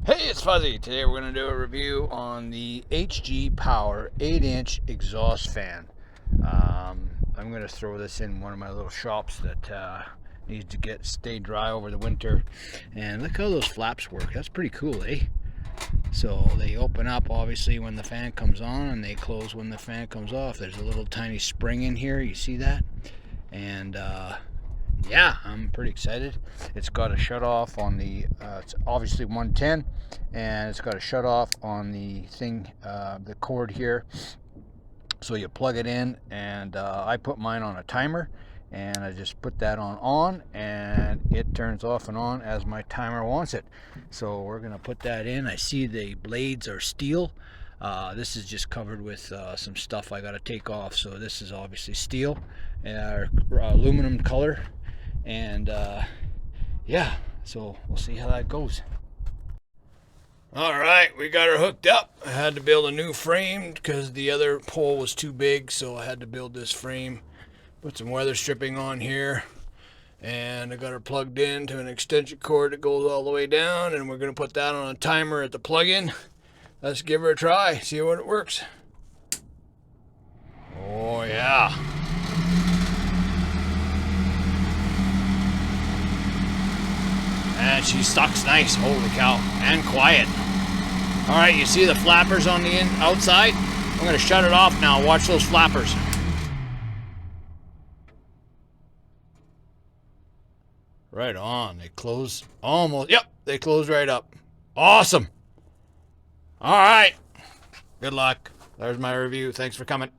Hey, it's Fuzzy. Today we're going to do a review on the HG Power 8-inch exhaust fan. I'm going to throw this in one of my little shops that needs to stay dry over the winter. And look how those flaps work. That's pretty cool, eh? So they open up obviously when the fan comes on, and they close when the fan comes off. There's a little tiny spring in here. You see that? And yeah, I'm pretty excited. It's got a shut off on the it's obviously 110, and it's got a shut off on the thing, the cord here. So you plug it in, and I put mine on a timer, and I just put that on, and it turns off and on as my timer wants it. So we're gonna put that in. I see the blades are steel. This is just covered with some stuff I got to take off. So this is obviously steel, aluminum color. And yeah, so we'll see how that goes. All right, we got her hooked up. I had to build a new frame because the other pole was too big, so I had to build this frame. Put some weather stripping on here, and I got her plugged in to an extension cord that goes all the way down, and we're going to put that on a timer at the plug-in. Let's give her a try, see what it works. Oh yeah. And she sucks nice, holy cow, and quiet. All right, you see the flappers on the outside? I'm gonna shut it off now. Watch those flappers. Right on, they close almost, yep, they close right up. Awesome. All right, good luck. There's my review. Thanks for coming.